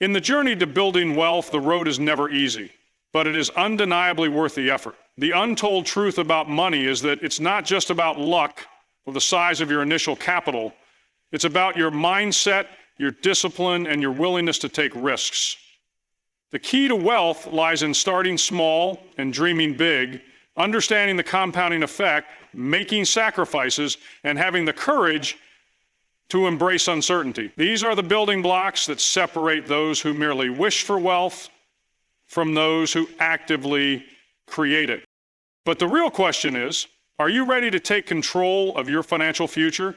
In the journey to building wealth, the road is never easy, but it is undeniably worth the effort. The untold truth about money is that it's not just about luck or the size of your initial capital. It's about your mindset, your discipline, and your willingness to take risks. The key to wealth lies in starting small and dreaming big, understanding the compounding effect, making sacrifices, and having the courage to embrace uncertainty. These are the building blocks that separate those who merely wish for wealth from those who actively create it. But the real question is, are you ready to take control of your financial future?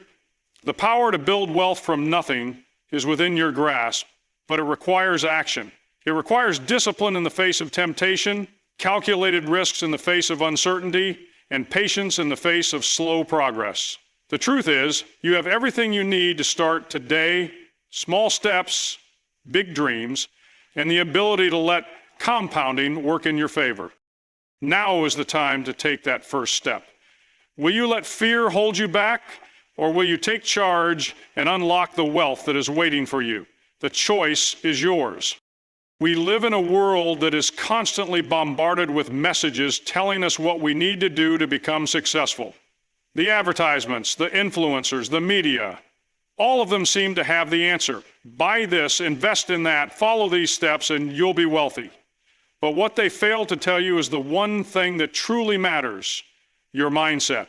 The power to build wealth from nothing is within your grasp, but it requires action. It requires discipline in the face of temptation, calculated risks in the face of uncertainty, and patience in the face of slow progress. The truth is, you have everything you need to start today, small steps, big dreams, and the ability to let compounding work in your favor. Now is the time to take that first step. Will you let fear hold you back, or will you take charge and unlock the wealth that is waiting for you? The choice is yours. We live in a world that is constantly bombarded with messages telling us what we need to do to become successful. The advertisements, the influencers, the media, all of them seem to have the answer. Buy this, invest in that, follow these steps, and you'll be wealthy. But what they fail to tell you is the one thing that truly matters: your mindset.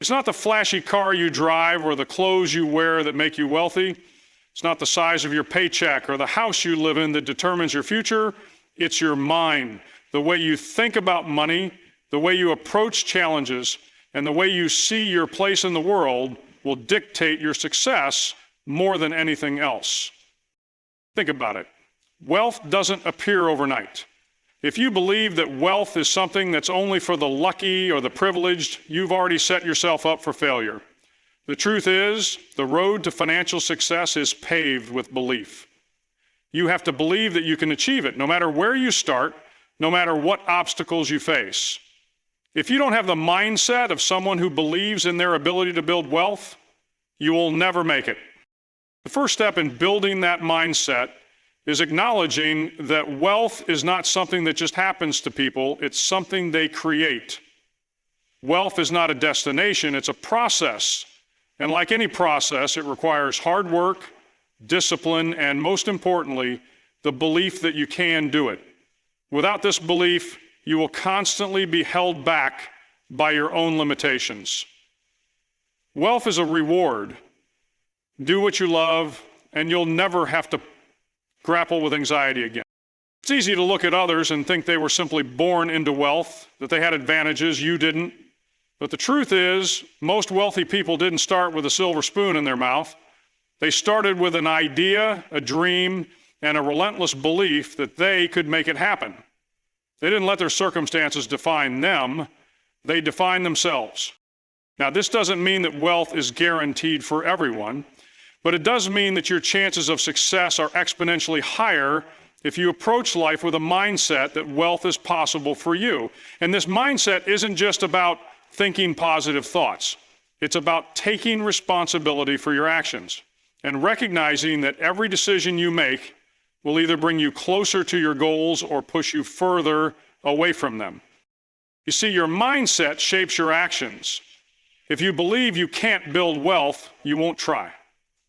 It's not the flashy car you drive or the clothes you wear that make you wealthy. It's not the size of your paycheck or the house you live in that determines your future. It's your mind, the way you think about money, the way you approach challenges, and the way you see your place in the world will dictate your success more than anything else. Think about it. Wealth doesn't appear overnight. If you believe that wealth is something that's only for the lucky or the privileged, you've already set yourself up for failure. The truth is, the road to financial success is paved with belief. You have to believe that you can achieve it, no matter where you start, no matter what obstacles you face. If you don't have the mindset of someone who believes in their ability to build wealth, you will never make it. The first step in building that mindset is acknowledging that wealth is not something that just happens to people, it's something they create. Wealth is not a destination, it's a process. And like any process, it requires hard work, discipline, and most importantly, the belief that you can do it. Without this belief, you will constantly be held back by your own limitations. Wealth is a reward. Do what you love, and you'll never have to grapple with anxiety again. It's easy to look at others and think they were simply born into wealth, that they had advantages you didn't. But the truth is, most wealthy people didn't start with a silver spoon in their mouth. They started with an idea, a dream, and a relentless belief that they could make it happen. They didn't let their circumstances define them, they defined themselves. Now, this doesn't mean that wealth is guaranteed for everyone, but it does mean that your chances of success are exponentially higher if you approach life with a mindset that wealth is possible for you. And this mindset isn't just about thinking positive thoughts. It's about taking responsibility for your actions and recognizing that every decision you make will either bring you closer to your goals or push you further away from them. You see, your mindset shapes your actions. If you believe you can't build wealth, you won't try.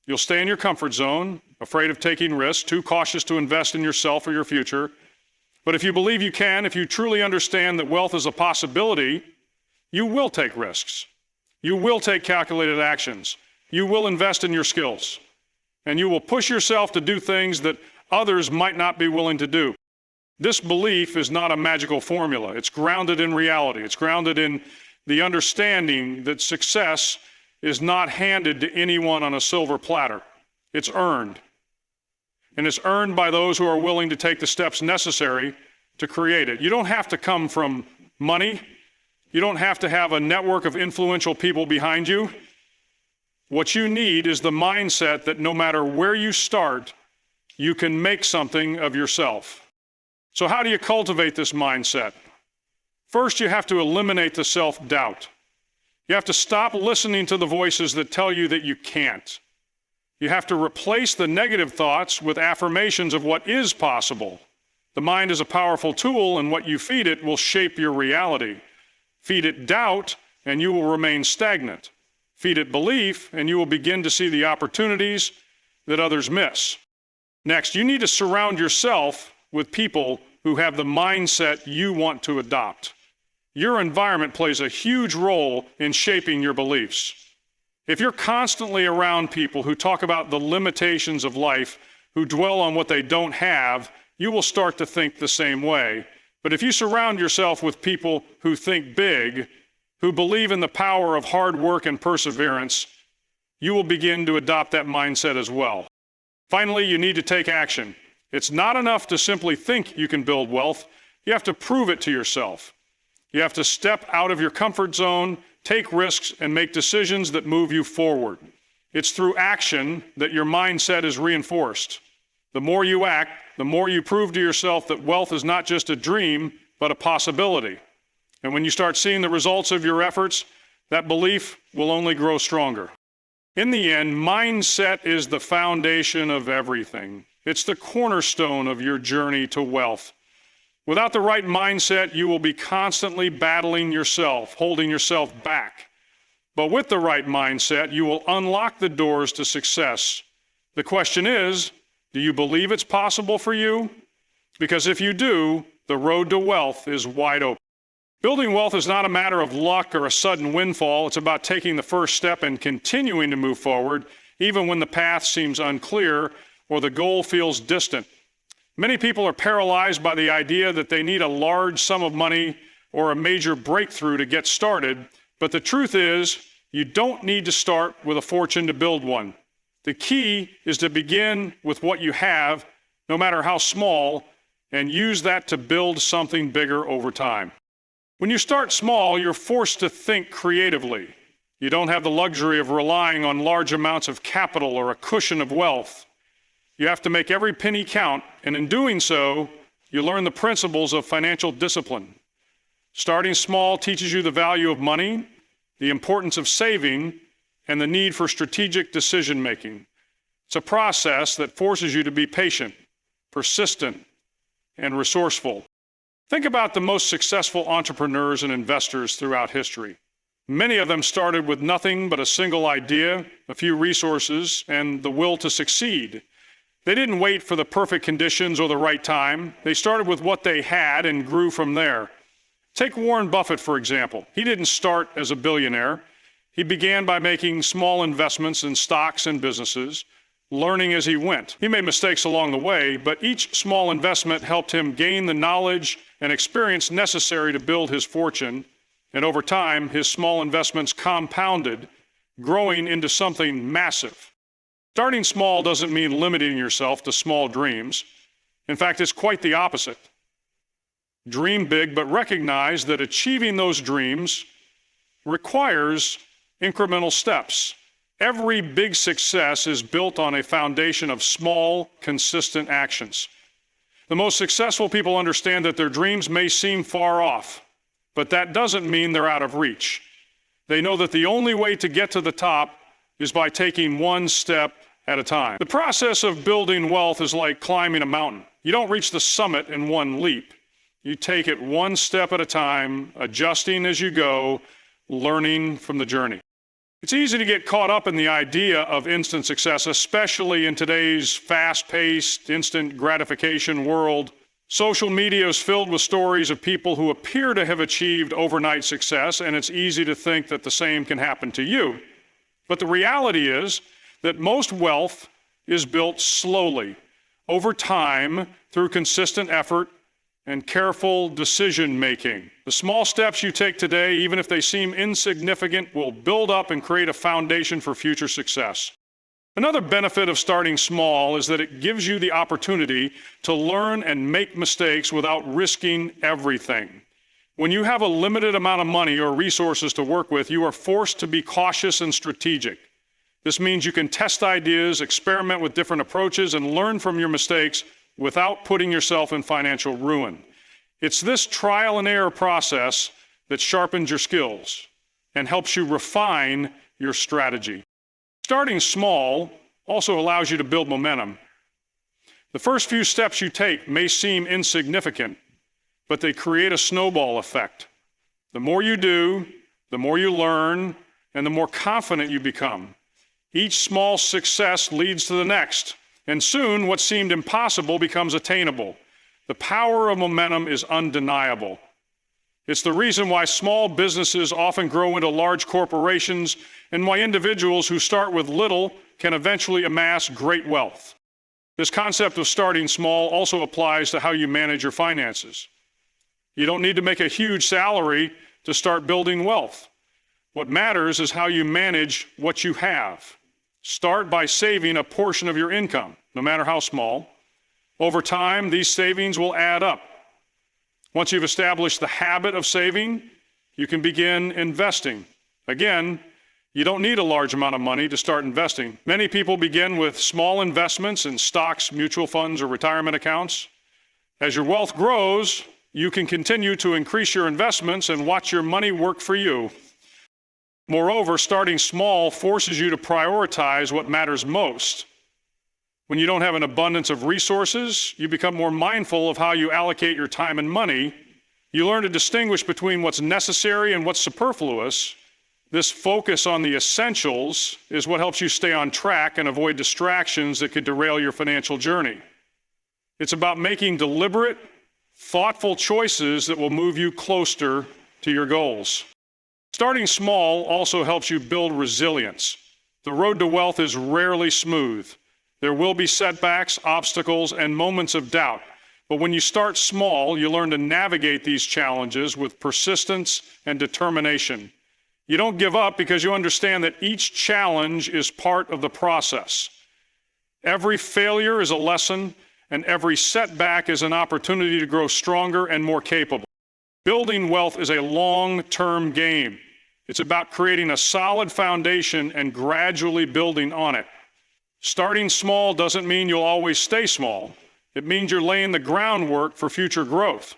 You'll stay in your comfort zone, afraid of taking risks, too cautious to invest in yourself or your future. But if you believe you can, if you truly understand that wealth is a possibility, you will take risks. You will take calculated actions. You will invest in your skills. And you will push yourself to do things that others might not be willing to do. This belief is not a magical formula. It's grounded in reality. It's grounded in the understanding that success is not handed to anyone on a silver platter. It's earned. And it's earned by those who are willing to take the steps necessary to create it. You don't have to come from money. You don't have to have a network of influential people behind you. What you need is the mindset that no matter where you start, you can make something of yourself. So how do you cultivate this mindset? First, you have to eliminate the self-doubt. You have to stop listening to the voices that tell you that you can't. You have to replace the negative thoughts with affirmations of what is possible. The mind is a powerful tool, and what you feed it will shape your reality. Feed it doubt, and you will remain stagnant. Feed it belief, and you will begin to see the opportunities that others miss. Next, you need to surround yourself with people who have the mindset you want to adopt. Your environment plays a huge role in shaping your beliefs. If you're constantly around people who talk about the limitations of life, who dwell on what they don't have, you will start to think the same way. But if you surround yourself with people who think big, who believe in the power of hard work and perseverance, you will begin to adopt that mindset as well. Finally, you need to take action. It's not enough to simply think you can build wealth. You have to prove it to yourself. You have to step out of your comfort zone, take risks, and make decisions that move you forward. It's through action that your mindset is reinforced. The more you act, the more you prove to yourself that wealth is not just a dream, but a possibility. And when you start seeing the results of your efforts, that belief will only grow stronger. In the end, mindset is the foundation of everything. It's the cornerstone of your journey to wealth. Without the right mindset, you will be constantly battling yourself, holding yourself back. But with the right mindset, you will unlock the doors to success. The question is, do you believe it's possible for you? Because if you do, the road to wealth is wide open. Building wealth is not a matter of luck or a sudden windfall. It's about taking the first step and continuing to move forward, even when the path seems unclear or the goal feels distant. Many people are paralyzed by the idea that they need a large sum of money or a major breakthrough to get started, but the truth is, you don't need to start with a fortune to build one. The key is to begin with what you have, no matter how small, and use that to build something bigger over time. When you start small, you're forced to think creatively. You don't have the luxury of relying on large amounts of capital or a cushion of wealth. You have to make every penny count, and in doing so, you learn the principles of financial discipline. Starting small teaches you the value of money, the importance of saving, and the need for strategic decision-making. It's a process that forces you to be patient, persistent, and resourceful. Think about the most successful entrepreneurs and investors throughout history. Many of them started with nothing but a single idea, a few resources, and the will to succeed. They didn't wait for the perfect conditions or the right time. They started with what they had and grew from there. Take Warren Buffett, for example. He didn't start as a billionaire. He began by making small investments in stocks and businesses, learning as he went. He made mistakes along the way, but each small investment helped him gain the knowledge and experience necessary to build his fortune. And over time, his small investments compounded, growing into something massive. Starting small doesn't mean limiting yourself to small dreams. In fact, it's quite the opposite. Dream big, but recognize that achieving those dreams requires incremental steps. Every big success is built on a foundation of small, consistent actions. The most successful people understand that their dreams may seem far off, but that doesn't mean they're out of reach. They know that the only way to get to the top is by taking one step at a time. The process of building wealth is like climbing a mountain. You don't reach the summit in one leap. You take it one step at a time, adjusting as you go, learning from the journey. It's easy to get caught up in the idea of instant success, especially in today's fast-paced, instant gratification world. Social media is filled with stories of people who appear to have achieved overnight success, and it's easy to think that the same can happen to you. But the reality is that most wealth is built slowly, over time, through consistent effort and careful decision-making. The small steps you take today, even if they seem insignificant, will build up and create a foundation for future success. Another benefit of starting small is that it gives you the opportunity to learn and make mistakes without risking everything. When you have a limited amount of money or resources to work with, you are forced to be cautious and strategic. This means you can test ideas, experiment with different approaches, and learn from your mistakes without putting yourself in financial ruin. It's this trial and error process that sharpens your skills and helps you refine your strategy. Starting small also allows you to build momentum. The first few steps you take may seem insignificant, but they create a snowball effect. The more you do, the more you learn, and the more confident you become. Each small success leads to the next, and soon what seemed impossible becomes attainable. The power of momentum is undeniable. It's the reason why small businesses often grow into large corporations and why individuals who start with little can eventually amass great wealth. This concept of starting small also applies to how you manage your finances. You don't need to make a huge salary to start building wealth. What matters is how you manage what you have. Start by saving a portion of your income, no matter how small. Over time, these savings will add up. Once you've established the habit of saving, you can begin investing. Again, you don't need a large amount of money to start investing. Many people begin with small investments in stocks, mutual funds, or retirement accounts. As your wealth grows, you can continue to increase your investments and watch your money work for you. Moreover, starting small forces you to prioritize what matters most. When you don't have an abundance of resources, you become more mindful of how you allocate your time and money. You learn to distinguish between what's necessary and what's superfluous. This focus on the essentials is what helps you stay on track and avoid distractions that could derail your financial journey. It's about making deliberate, thoughtful choices that will move you closer to your goals. Starting small also helps you build resilience. The road to wealth is rarely smooth. There will be setbacks, obstacles, and moments of doubt. But when you start small, you learn to navigate these challenges with persistence and determination. You don't give up because you understand that each challenge is part of the process. Every failure is a lesson, and every setback is an opportunity to grow stronger and more capable. Building wealth is a long-term game. It's about creating a solid foundation and gradually building on it. Starting small doesn't mean you'll always stay small. It means you're laying the groundwork for future growth.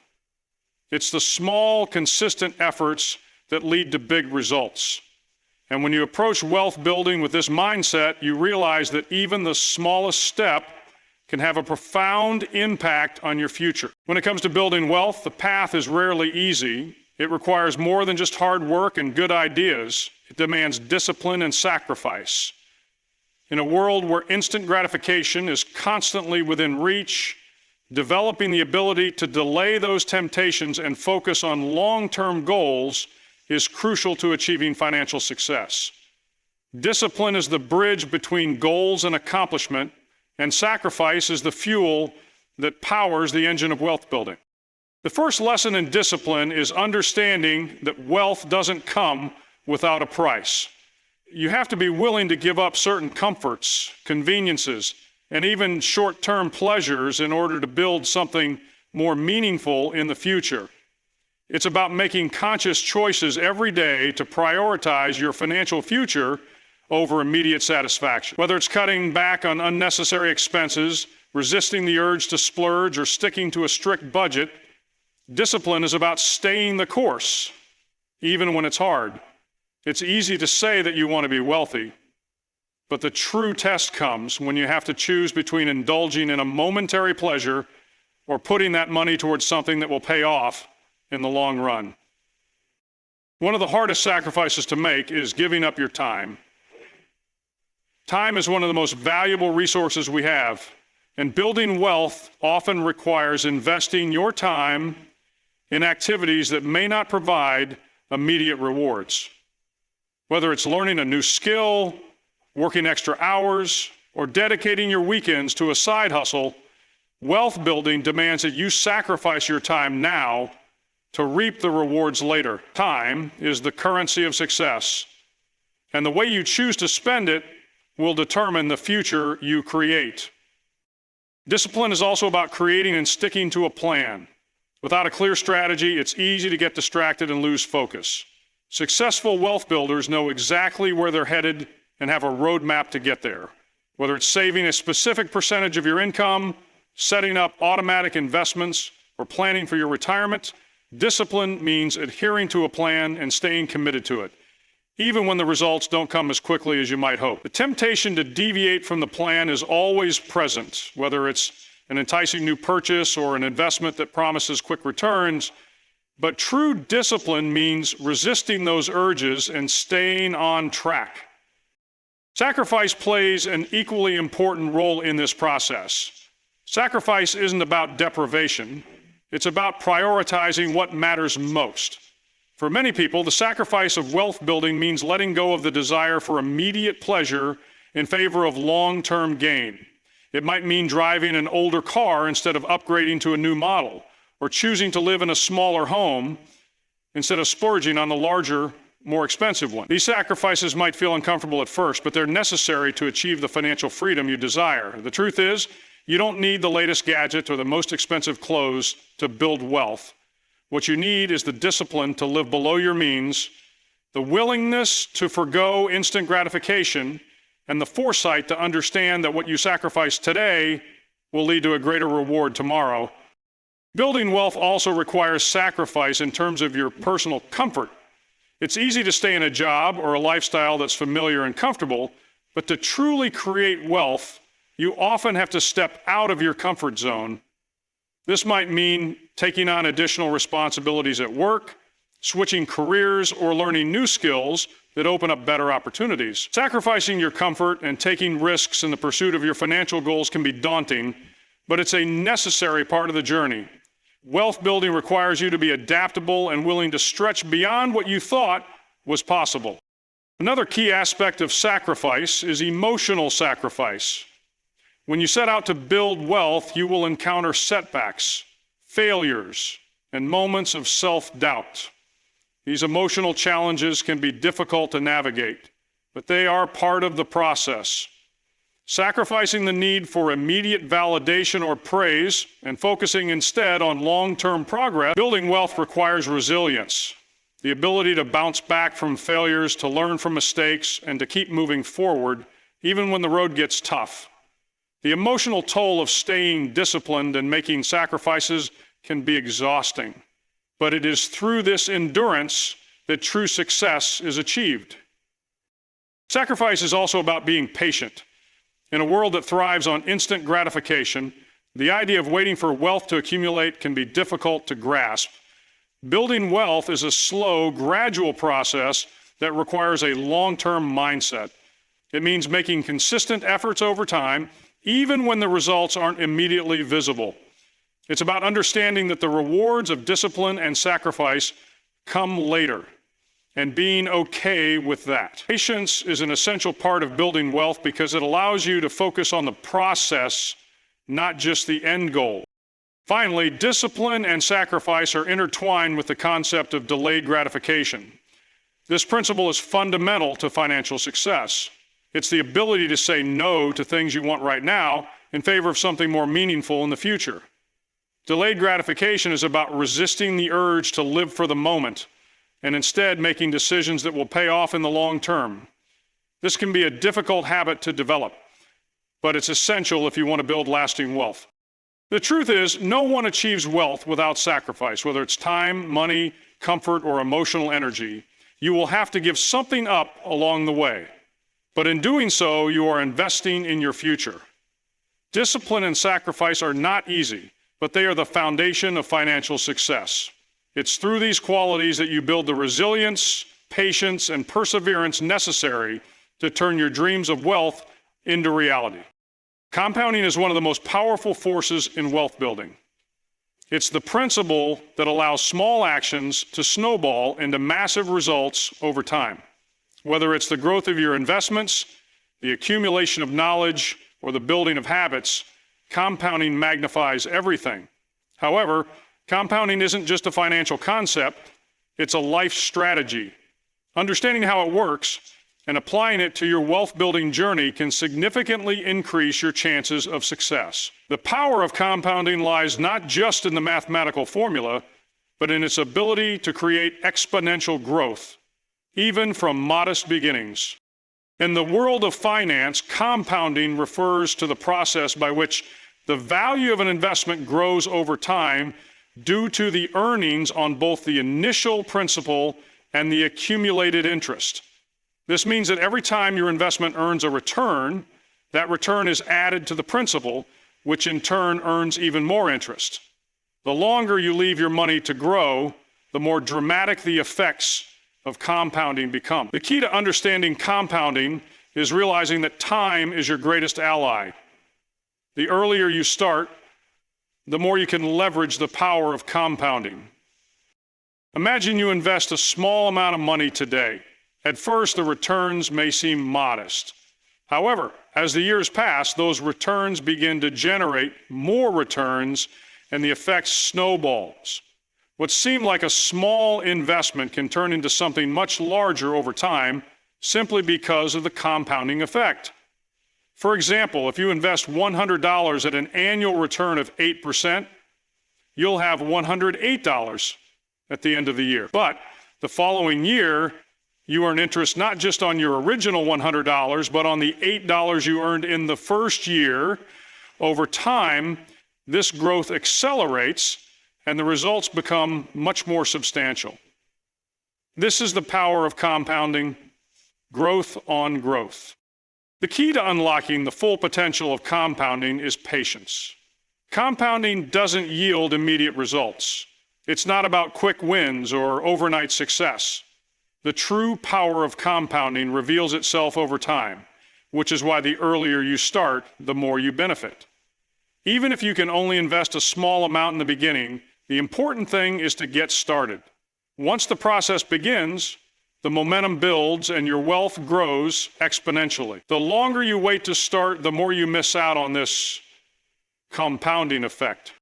It's the small, consistent efforts that lead to big results. And when you approach wealth building with this mindset, you realize that even the smallest step can have a profound impact on your future. When it comes to building wealth, the path is rarely easy. It requires more than just hard work and good ideas. It demands discipline and sacrifice. In a world where instant gratification is constantly within reach, developing the ability to delay those temptations and focus on long-term goals is crucial to achieving financial success. Discipline is the bridge between goals and accomplishment, and sacrifice is the fuel that powers the engine of wealth building. The first lesson in discipline is understanding that wealth doesn't come without a price. You have to be willing to give up certain comforts, conveniences, and even short-term pleasures in order to build something more meaningful in the future. It's about making conscious choices every day to prioritize your financial future over immediate satisfaction. Whether it's cutting back on unnecessary expenses, resisting the urge to splurge, or sticking to a strict budget, discipline is about staying the course, even when it's hard. It's easy to say that you want to be wealthy, but the true test comes when you have to choose between indulging in a momentary pleasure or putting that money towards something that will pay off in the long run. One of the hardest sacrifices to make is giving up your time. Time is one of the most valuable resources we have, and building wealth often requires investing your time in activities that may not provide immediate rewards. Whether it's learning a new skill, working extra hours, or dedicating your weekends to a side hustle, wealth building demands that you sacrifice your time now to reap the rewards later. Time is the currency of success, and the way you choose to spend it will determine the future you create. Discipline is also about creating and sticking to a plan. Without a clear strategy, it's easy to get distracted and lose focus. Successful wealth builders know exactly where they're headed and have a roadmap to get there. Whether it's saving a specific percentage of your income, setting up automatic investments, or planning for your retirement, discipline means adhering to a plan and staying committed to it. even when the results don't come as quickly as you might hope. The temptation to deviate from the plan is always present, whether it's an enticing new purchase or an investment that promises quick returns. But true discipline means resisting those urges and staying on track. Sacrifice plays an equally important role in this process. Sacrifice isn't about deprivation. It's about prioritizing what matters most. For many people, the sacrifice of wealth building means letting go of the desire for immediate pleasure in favor of long-term gain. It might mean driving an older car instead of upgrading to a new model, or choosing to live in a smaller home instead of splurging on the larger, more expensive one. These sacrifices might feel uncomfortable at first, but they're necessary to achieve the financial freedom you desire. The truth is, you don't need the latest gadget or the most expensive clothes to build wealth. What you need is the discipline to live below your means, the willingness to forgo instant gratification, and the foresight to understand that what you sacrifice today will lead to a greater reward tomorrow. Building wealth also requires sacrifice in terms of your personal comfort. It's easy to stay in a job or a lifestyle that's familiar and comfortable, but to truly create wealth, you often have to step out of your comfort zone. This might mean taking on additional responsibilities at work, switching careers, or learning new skills that open up better opportunities. Sacrificing your comfort and taking risks in the pursuit of your financial goals can be daunting, but it's a necessary part of the journey. Wealth building requires you to be adaptable and willing to stretch beyond what you thought was possible. Another key aspect of sacrifice is emotional sacrifice. When you set out to build wealth, you will encounter setbacks, failures, and moments of self-doubt. These emotional challenges can be difficult to navigate, but they are part of the process. Sacrificing the need for immediate validation or praise and focusing instead on long-term progress, building wealth requires resilience, the ability to bounce back from failures, to learn from mistakes, and to keep moving forward, even when the road gets tough. The emotional toll of staying disciplined and making sacrifices can be exhausting, but it is through this endurance that true success is achieved. Sacrifice is also about being patient. In a world that thrives on instant gratification, the idea of waiting for wealth to accumulate can be difficult to grasp. Building wealth is a slow, gradual process that requires a long-term mindset. It means making consistent efforts over time, even when the results aren't immediately visible. It's about understanding that the rewards of discipline and sacrifice come later, and being okay with that. Patience is an essential part of building wealth because it allows you to focus on the process, not just the end goal. Finally, discipline and sacrifice are intertwined with the concept of delayed gratification. This principle is fundamental to financial success. It's the ability to say no to things you want right now in favor of something more meaningful in the future. Delayed gratification is about resisting the urge to live for the moment and instead making decisions that will pay off in the long term. This can be a difficult habit to develop, but it's essential if you want to build lasting wealth. The truth is, no one achieves wealth without sacrifice, whether it's time, money, comfort, or emotional energy. You will have to give something up along the way, but in doing so, you are investing in your future. Discipline and sacrifice are not easy, but they are the foundation of financial success. It's through these qualities that you build the resilience, patience, and perseverance necessary to turn your dreams of wealth into reality. Compounding is one of the most powerful forces in wealth building. It's the principle that allows small actions to snowball into massive results over time. Whether it's the growth of your investments, the accumulation of knowledge, or the building of habits, compounding magnifies everything. However, compounding isn't just a financial concept, it's a life strategy. Understanding how it works and applying it to your wealth-building journey can significantly increase your chances of success. The power of compounding lies not just in the mathematical formula, but in its ability to create exponential growth, even from modest beginnings. In the world of finance, compounding refers to the process by which the value of an investment grows over time due to the earnings on both the initial principal and the accumulated interest. This means that every time your investment earns a return, that return is added to the principal, which in turn earns even more interest. The longer you leave your money to grow, the more dramatic the effects of compounding become. The key to understanding compounding is realizing that time is your greatest ally. The earlier you start, the more you can leverage the power of compounding. Imagine you invest a small amount of money today. At first, the returns may seem modest. However, as the years pass, those returns begin to generate more returns and the effect snowballs. What seemed like a small investment can turn into something much larger over time simply because of the compounding effect. For example, if you invest $100 at an annual return of 8%, you'll have $108 at the end of the year. But the following year, you earn interest not just on your original $100, but on the $8 you earned in the first year. Over time, this growth accelerates and the results become much more substantial. This is the power of compounding, growth on growth. The key to unlocking the full potential of compounding is patience. Compounding doesn't yield immediate results. It's not about quick wins or overnight success. The true power of compounding reveals itself over time, which is why the earlier you start, the more you benefit. Even if you can only invest a small amount in the beginning, the important thing is to get started. Once the process begins, the momentum builds and your wealth grows exponentially. The longer you wait to start, the more you miss out on this compounding effect.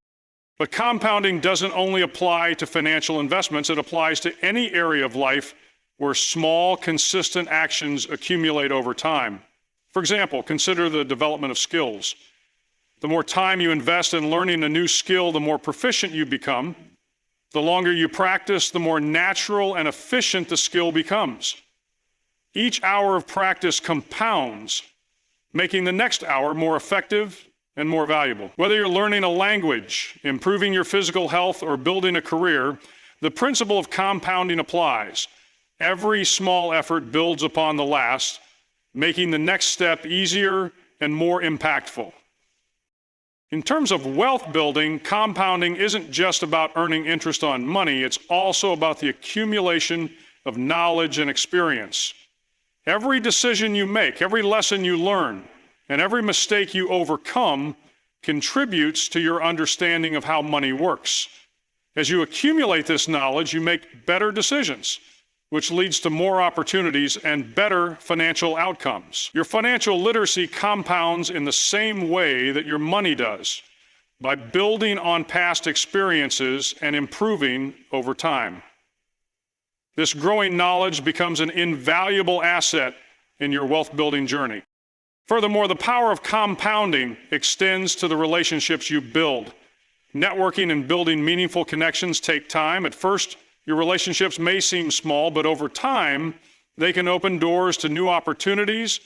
But compounding doesn't only apply to financial investments, it applies to any area of life where small, consistent actions accumulate over time. For example, consider the development of skills. The more time you invest in learning a new skill, the more proficient you become. The longer you practice, the more natural and efficient the skill becomes. Each hour of practice compounds, making the next hour more effective and more valuable. Whether you're learning a language, improving your physical health, or building a career, the principle of compounding applies. Every small effort builds upon the last, making the next step easier and more impactful. In terms of wealth building, compounding isn't just about earning interest on money, it's also about the accumulation of knowledge and experience. Every decision you make, every lesson you learn, and every mistake you overcome contributes to your understanding of how money works. As you accumulate this knowledge, you make better decisions, which leads to more opportunities and better financial outcomes. Your financial literacy compounds in the same way that your money does, by building on past experiences and improving over time. This growing knowledge becomes an invaluable asset in your wealth building journey. Furthermore, the power of compounding extends to the relationships you build. Networking and building meaningful connections take time. At first, your relationships may seem small, but over time, they can open doors to new opportunities,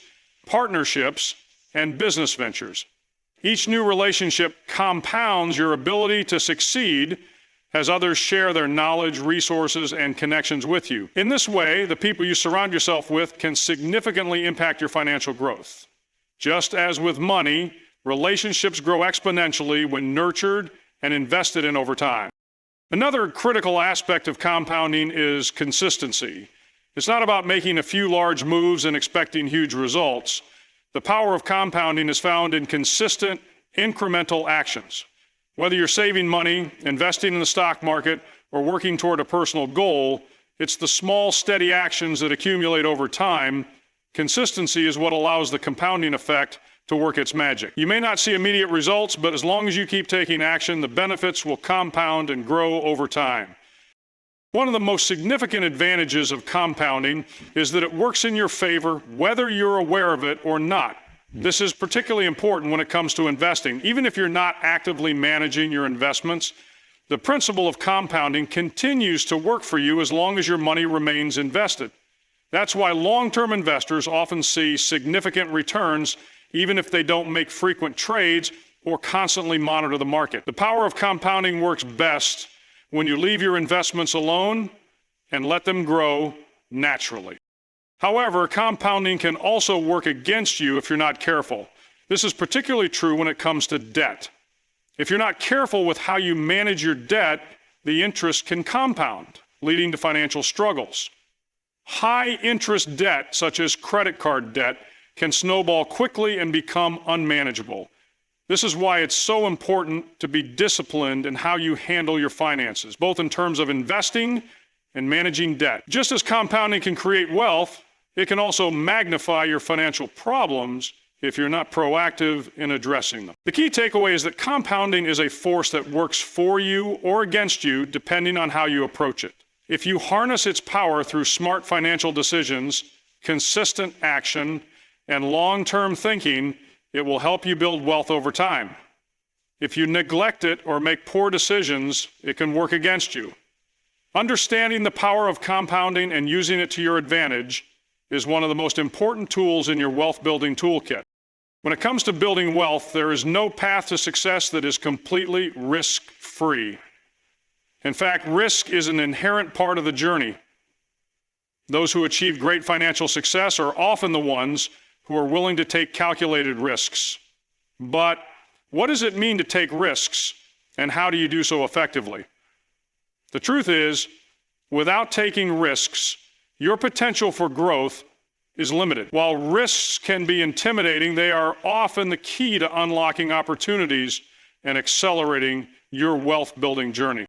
partnerships, and business ventures. Each new relationship compounds your ability to succeed as others share their knowledge, resources, and connections with you. In this way, the people you surround yourself with can significantly impact your financial growth. Just as with money, relationships grow exponentially when nurtured and invested in over time. Another critical aspect of compounding is consistency. It's not about making a few large moves and expecting huge results. The power of compounding is found in consistent, incremental actions. Whether you're saving money, investing in the stock market, or working toward a personal goal, it's the small, steady actions that accumulate over time. Consistency is what allows the compounding effect to work its magic. You may not see immediate results, but as long as you keep taking action, the benefits will compound and grow over time. One of the most significant advantages of compounding is that it works in your favor whether you're aware of it or not. This is particularly important when it comes to investing. Even if you're not actively managing your investments, the principle of compounding continues to work for you as long as your money remains invested. That's why long-term investors often see significant returns even if they don't make frequent trades or constantly monitor the market. The power of compounding works best when you leave your investments alone and let them grow naturally. However, compounding can also work against you if you're not careful. This is particularly true when it comes to debt. If you're not careful with how you manage your debt, the interest can compound, leading to financial struggles. High interest debt, such as credit card debt, can snowball quickly and become unmanageable. This is why it's so important to be disciplined in how you handle your finances, both in terms of investing and managing debt. Just as compounding can create wealth, it can also magnify your financial problems if you're not proactive in addressing them. The key takeaway is that compounding is a force that works for you or against you, depending on how you approach it. If you harness its power through smart financial decisions, consistent action, and long-term thinking, it will help you build wealth over time. If you neglect it or make poor decisions, it can work against you. Understanding the power of compounding and using it to your advantage is one of the most important tools in your wealth-building toolkit. When it comes to building wealth, there is no path to success that is completely risk-free. In fact, risk is an inherent part of the journey. Those who achieve great financial success are often the ones who are willing to take calculated risks. But what does it mean to take risks, and how do you do so effectively? The truth is, without taking risks, your potential for growth is limited. While risks can be intimidating, they are often the key to unlocking opportunities and accelerating your wealth-building journey.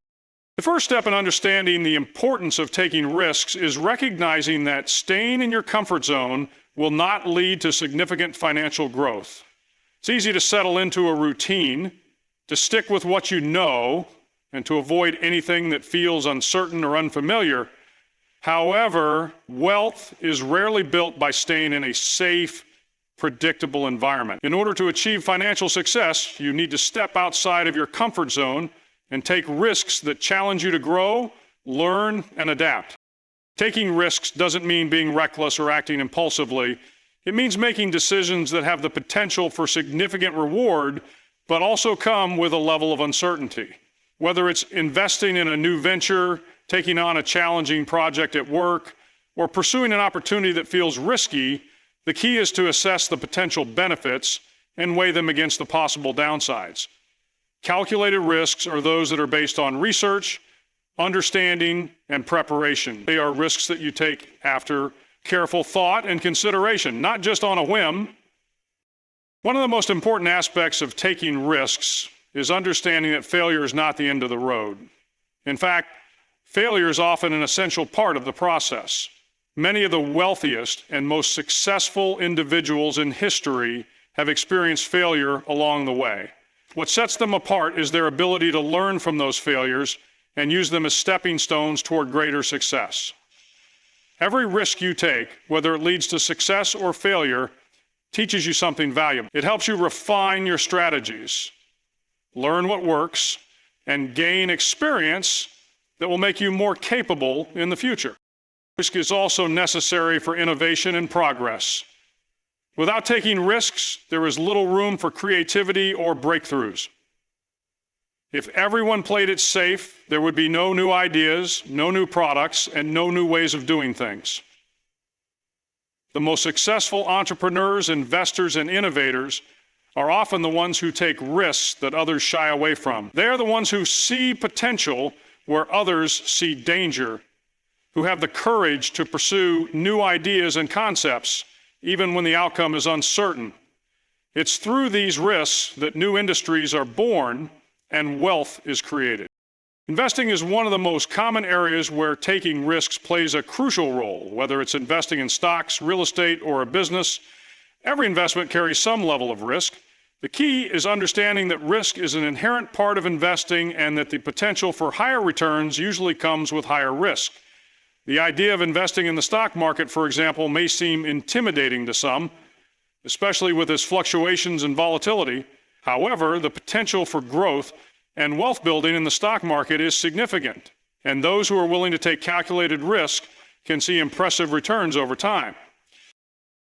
The first step in understanding the importance of taking risks is recognizing that staying in your comfort zone will not lead to significant financial growth. It's easy to settle into a routine, to stick with what you know, and to avoid anything that feels uncertain or unfamiliar. However, wealth is rarely built by staying in a safe, predictable environment. In order to achieve financial success, you need to step outside of your comfort zone and take risks that challenge you to grow, learn, and adapt. Taking risks doesn't mean being reckless or acting impulsively. It means making decisions that have the potential for significant reward, but also come with a level of uncertainty. Whether it's investing in a new venture, taking on a challenging project at work, or pursuing an opportunity that feels risky, the key is to assess the potential benefits and weigh them against the possible downsides. Calculated risks are those that are based on research, understanding, and preparation. They are risks that you take after careful thought and consideration, not just on a whim. One of the most important aspects of taking risks is understanding that failure is not the end of the road. In fact, failure is often an essential part of the process. Many of the wealthiest and most successful individuals in history have experienced failure along the way. What sets them apart is their ability to learn from those failures and use them as stepping stones toward greater success. Every risk you take, whether it leads to success or failure, teaches you something valuable. It helps you refine your strategies, learn what works, and gain experience that will make you more capable in the future. Risk is also necessary for innovation and progress. Without taking risks, there is little room for creativity or breakthroughs. If everyone played it safe, there would be no new ideas, no new products, and no new ways of doing things. The most successful entrepreneurs, investors, and innovators are often the ones who take risks that others shy away from. They are the ones who see potential where others see danger, who have the courage to pursue new ideas and concepts, even when the outcome is uncertain. It's through these risks that new industries are born and wealth is created. Investing is one of the most common areas where taking risks plays a crucial role, whether it's investing in stocks, real estate, or a business. Every investment carries some level of risk. The key is understanding that risk is an inherent part of investing and that the potential for higher returns usually comes with higher risk. The idea of investing in the stock market, for example, may seem intimidating to some, especially with its fluctuations and volatility. However, the potential for growth and wealth building in the stock market is significant, and those who are willing to take calculated risk can see impressive returns over time.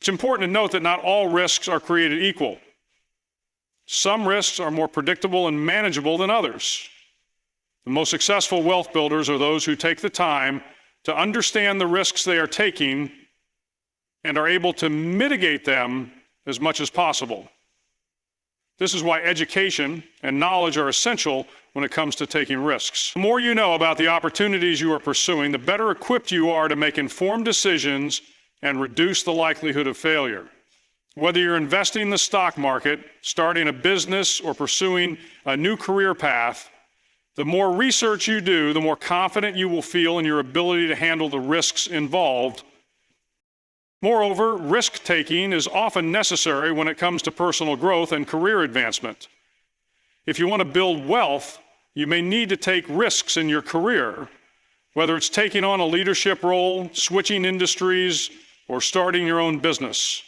It's important to note that not all risks are created equal. Some risks are more predictable and manageable than others. The most successful wealth builders are those who take the time to understand the risks they are taking and are able to mitigate them as much as possible. This is why education and knowledge are essential when it comes to taking risks. The more you know about the opportunities you are pursuing, the better equipped you are to make informed decisions and reduce the likelihood of failure. Whether you're investing in the stock market, starting a business, or pursuing a new career path, the more research you do, the more confident you will feel in your ability to handle the risks involved. Moreover, risk-taking is often necessary when it comes to personal growth and career advancement. If you want to build wealth, you may need to take risks in your career, whether it's taking on a leadership role, switching industries, or starting your own business.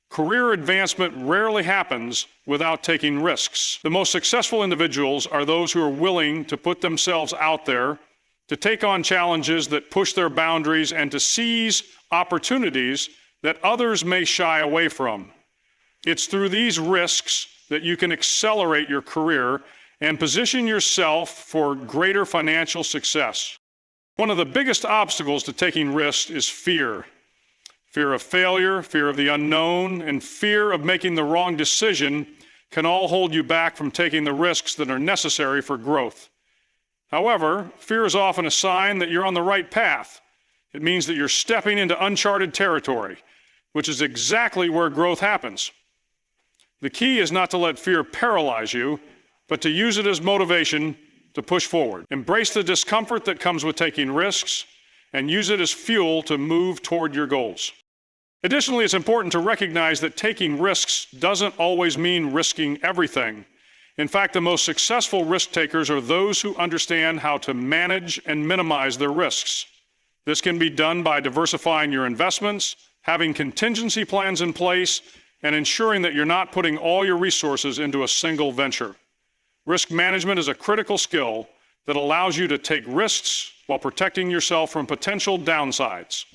Career advancement rarely happens without taking risks. The most successful individuals are those who are willing to put themselves out there, to take on challenges that push their boundaries, and to seize opportunities that others may shy away from. It's through these risks that you can accelerate your career and position yourself for greater financial success. One of the biggest obstacles to taking risks is fear. Fear of failure, fear of the unknown, and fear of making the wrong decision can all hold you back from taking the risks that are necessary for growth. However, fear is often a sign that you're on the right path. It means that you're stepping into uncharted territory, which is exactly where growth happens. The key is not to let fear paralyze you, but to use it as motivation to push forward. Embrace the discomfort that comes with taking risks, and use it as fuel to move toward your goals. Additionally, it's important to recognize that taking risks doesn't always mean risking everything. In fact, the most successful risk takers are those who understand how to manage and minimize their risks. This can be done by diversifying your investments, having contingency plans in place, and ensuring that you're not putting all your resources into a single venture. Risk management is a critical skill that allows you to take risks while protecting yourself from potential downsides.